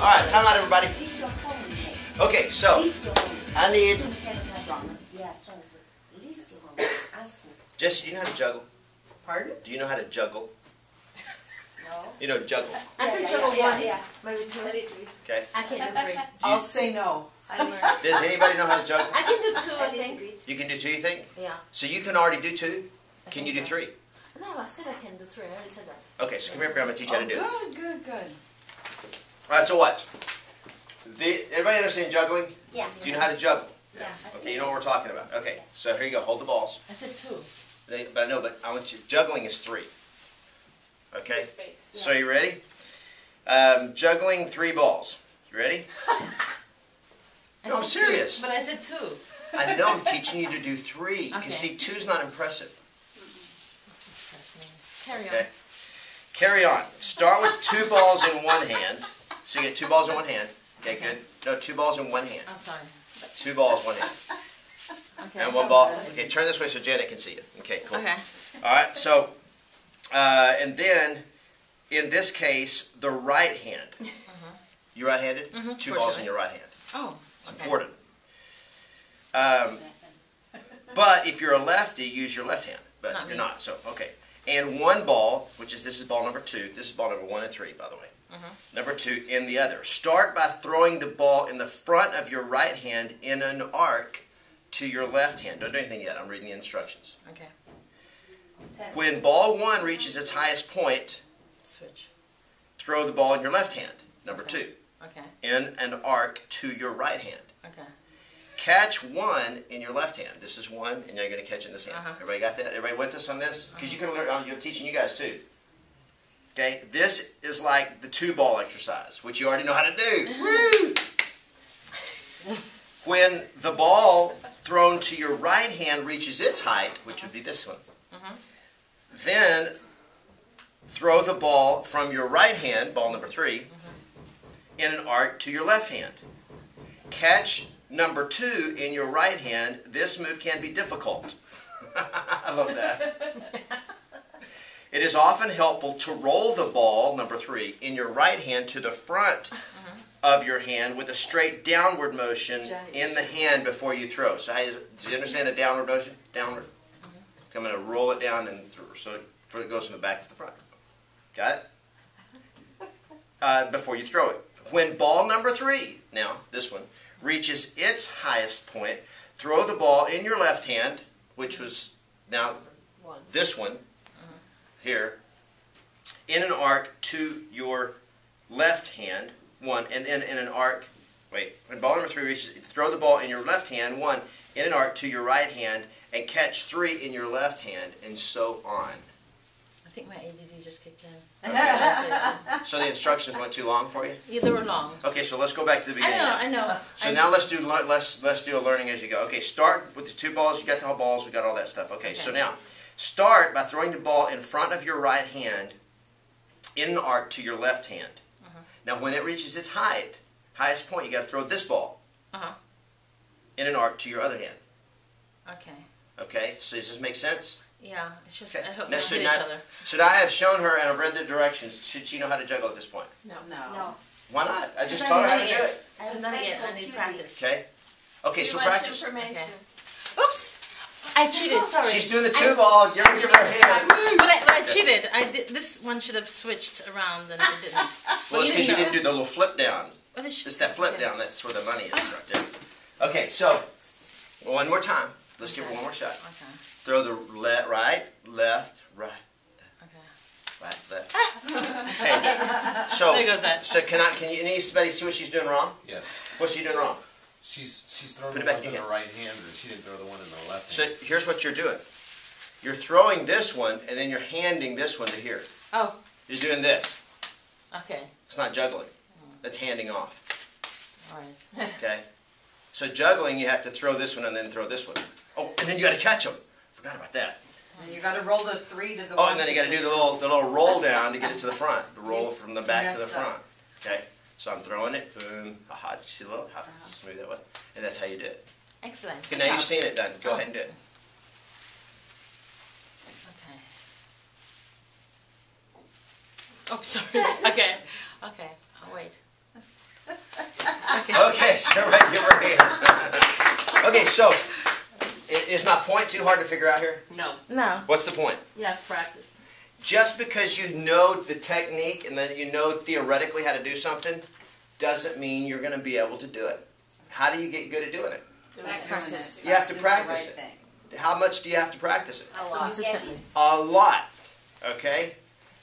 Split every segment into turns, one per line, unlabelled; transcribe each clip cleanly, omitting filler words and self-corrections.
Alright, time out everybody. Okay, so I need... Jesse, do you know how to juggle?
Pardon?
Do you know how to juggle?
No.
You know juggle?
I can juggle one. Maybe two.
Okay.
I can do three.
I'll say no.
I learned.
Does anybody know how to juggle?
I can do two, I think.
You can do two, you think?
Yeah.
So you can already do two? Can you do three?
No, I said I can do three. I already said that.
Okay, so come here, I'm going to teach you how to do it.
Good, good, good.
Alright, so watch. Everybody understand juggling?
Yeah.
Do you know how to juggle?
Yes.
Okay, you know what we're talking about. Okay, so here you go. Hold the balls.
I said two.
But I know, but I want you. Juggling is three. Okay. So you ready? Juggling 3 balls. You ready? No, I'm serious.
But I said two.
I know I'm teaching you to do 3. Because see, 2's not impressive.
Carry on.
Okay. Carry on. Start with 2 balls in one hand. So you get 2 balls in one hand. Okay, good. No, 2 balls in one hand.
I'm sorry.
2 balls, one hand.
Okay.
And 1 ball. Okay, turn this way so Janet can see you. Okay, cool.
Okay.
Alright, so, and then, in this case, the right hand. You right-handed? 2 balls in your right hand.
Oh,
it's important. But if you're a lefty, use your left hand. But you're not, so, okay. And 1 ball, which is, this is ball number 2. This is ball number 1 and 3, by the way. Number 2 in the other. Start by throwing the ball in the front of your right hand in an arc to your left hand. Don't do anything yet. I'm reading the instructions.
Okay.
When ball 1 reaches its highest point,
switch.
Throw the ball in your left hand. Number 2.
Okay.
In an arc to your right hand.
Okay.
Catch 1 in your left hand. This is 1, and you're going to catch it in this hand. Everybody got that? Everybody with us on this? Because you can learn. I'm teaching you guys too. Okay. This is like the 2-ball exercise, which you already know how to do. Woo! When the ball thrown to your right hand reaches its height, which would be this one, then throw the ball from your right hand, ball number 3, in an arc to your left hand. Catch number 2 in your right hand. This move can be difficult. I love that. It is often helpful to roll the ball, number 3, in your right hand to the front of your hand with a straight downward motion in the hand before you throw. So do you understand a downward motion? Downward. I'm going to roll it down and so it goes from the back to the front. Got it? Before you throw it. When ball number 3, now this one, reaches its highest point, throw the ball in your left hand, which was now this one here, in an arc to your left hand, 1, and then in an arc, when ball number 3 reaches, throw the ball in your left hand, 1, in an arc to your right hand, and catch 3 in your left hand, and so on.
I think my ADD just kicked in.
Okay. So the instructions went too long for you?
Yeah, they were long.
Okay, so let's go back to the beginning.
I know.
So now let's do a learning as you go. Okay, start with the 2 balls. You got the whole balls. We got all that stuff. Okay, so now start by throwing the ball in front of your right hand in an arc to your left hand. Now when it reaches its highest point, you got to throw this ball in an arc to your other hand.
Okay.
Okay, so does this make sense?
Yeah, it's just,
Okay.
I hope
Now,
we hit each other.
should I have shown her and I've read the directions? Should she know how to juggle at this point?
No.
Why not? I just taught her how to do it.
I have not yet. I need practice.
Okay. Okay, so practice.
Okay. Oops! I cheated. Sorry.
She's doing the 2-ball. Give her a hand.
But I cheated. This one should have switched around and it didn't.
Well, it's because you didn't do the little flip down.
What is
It's that flip down. That's where the money is right there. Okay, so one more time. Let's give her one more shot.
Okay.
Throw the right, left, right.
Okay.
Right, left. Okay. So,
there goes that.
So can anybody see what she's doing wrong?
Yes.
What's she doing wrong?
She's throwing
Put it
the
back
ones in
in
the right hand, or she didn't throw the one in the left
So
hand.
here's what you're doing. You're throwing this one, and then you're handing this one to here.
Oh.
You're doing this.
Okay.
It's not juggling. That's handing off.
All right.
Okay? So juggling, you have to throw this one and then throw this one. Oh, and then you got to catch them. Forgot about that.
And you got to roll the 3 to the 1.
Oh, and then you got to do the little roll down to get it to the front. The roll from the back to the front. Okay? So I'm throwing it. Boom. Aha. Did you see the little? How smooth that was? And that's how you do it.
Excellent.
Okay, now you've seen it done. Go ahead and do it.
Okay. Oh, sorry. Okay. Okay. I'll wait.
Okay, so everybody give her a hand. Okay, so is my point too hard to figure out here?
No.
No.
What's the point?
You have to practice.
Just because you know the technique and then you know theoretically how to do something doesn't mean you're going to be able to do it. How do you get good at doing it?
Practice.
You have to practice
the right
it. How much do you have to practice it?
A lot.
Consistently.
A lot. Okay?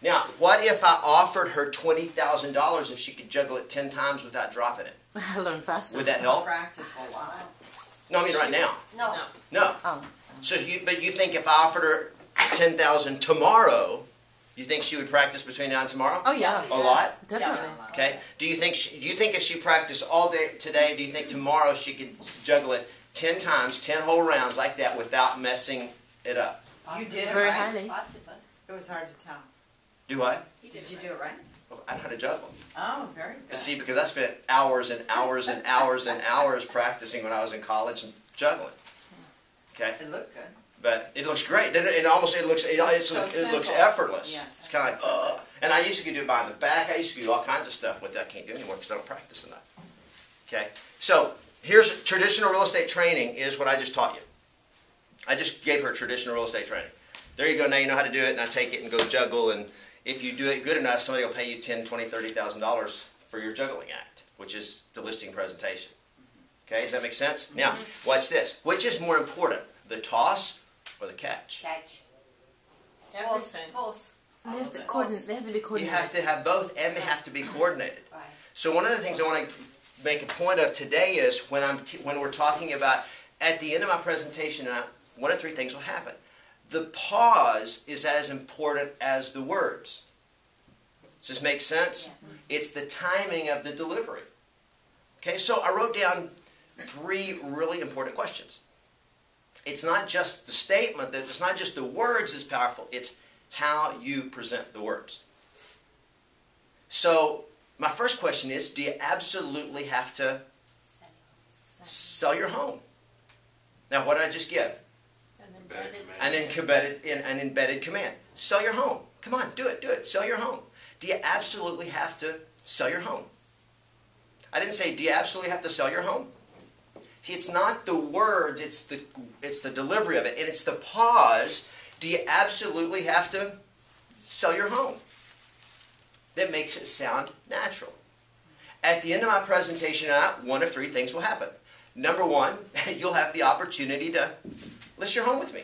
Now, what if I offered her $20,000 if she could juggle it 10 times without dropping it?
I learn faster.
Would that
thing.
help?
Practice a lot.
No, I mean right now.
No.
No.
Oh.
So, but you think if I offered her $10,000 tomorrow, you think she would practice between now and tomorrow?
Oh yeah.
A lot?
Definitely.
Okay. Do you think if she practiced all day today, do you think tomorrow she could juggle it 10 times, 10 whole rounds like that without messing it up?
You did it
Very
right.
highly.
Possible.
It was hard to tell.
Do I?
Did you do it right?
Well, I know how to juggle.
Oh, very good.
But see, because I spent hours and hours and hours and hours practicing when I was in college and juggling. Okay.
It looked good.
But it looks great. It looks effortless.
Yes.
It's kind of like, and I used to do it behind the back. I used to do all kinds of stuff with that. I can't do anymore because I don't practice enough. Okay. So here's traditional real estate training is what I just taught you. I just gave her traditional real estate training. There you go. Now you know how to do it, and I take it and go juggle. And if you do it good enough, somebody will pay you $10,000, $20,000, $30,000 for your juggling act, which is the listing presentation. Okay. Does that make sense? Now, watch this. Which is more important, the toss or the catch?
Catch.
Everything.
Both.
They have to coordinate. They have to be
You
coordinated.
have to have both, and they have to be coordinated.
Right.
So one of the things I want to make a point of today is when we're talking about at the end of my presentation, one of three things will happen. The pause is as important as the words. Does this make sense?
Yeah.
It's the timing of the delivery. Okay, so I wrote down 3 really important questions. It's not just the statement, it's not just the words that's powerful, it's how you present the words. So my first question is, do you absolutely have to sell your home? Now what did I just give? An embedded command. Sell your home. Come on, do it. Sell your home. Do you absolutely have to sell your home? I didn't say, do you absolutely have to sell your home? See, it's not the words, it's the delivery of it, and it's the pause. Do you absolutely have to sell your home? That makes it sound natural. At the end of my presentation, one of 3 things will happen. Number 1, you'll have the opportunity to list your home with me.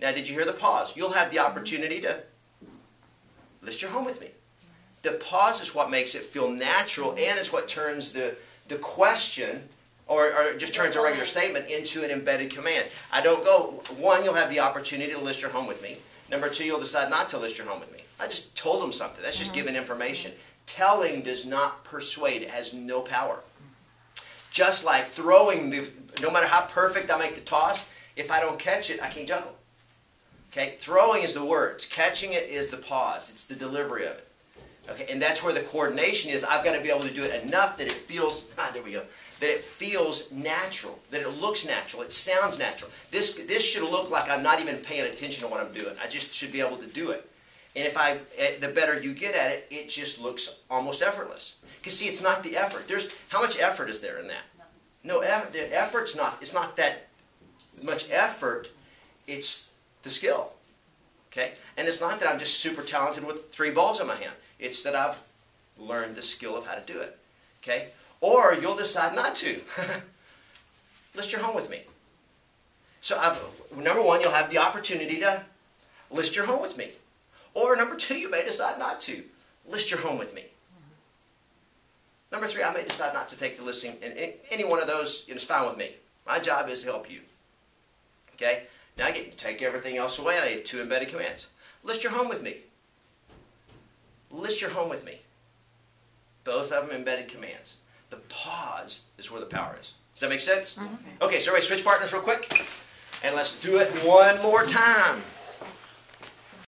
Now, did you hear the pause? You'll have the opportunity to list your home with me. The pause is what makes it feel natural, and it's what turns the question, or just turns a regular statement into an embedded command. I don't go, 1, you'll have the opportunity to list your home with me. Number 2, you'll decide not to list your home with me. I just told them something. That's just giving information. Telling does not persuade. It has no power. Just like throwing, no matter how perfect I make the toss, if I don't catch it, I can't juggle. Okay? Throwing is the words. Catching it is the pause. It's the delivery of it. Okay, and that's where the coordination is. I've got to be able to do it enough that it feels, there we go, that it feels natural, that it looks natural, it sounds natural. This should look like I'm not even paying attention to what I'm doing. I just should be able to do it. And the better you get at it, it just looks almost effortless. Because see, it's not the effort. How much effort is there in that? No, the effort's not, it's not that much effort, it's the skill. Okay? And it's not that I'm just super talented with 3 balls in my hand. It's that I've learned the skill of how to do it. Okay? Or you'll decide not to. List your home with me. So number 1, you'll have the opportunity to list your home with me. Or number 2, you may decide not to. List your home with me. Number 3, I may decide not to take the listing. And any one of those is fine with me. My job is to help you. Okay? Now I get to take everything else away, and I have 2 embedded commands. List your home with me. List your home with me. Both of them embedded commands. The pause is where the power is. Does that make sense? Okay, so everybody switch partners real quick. And let's do it one more time.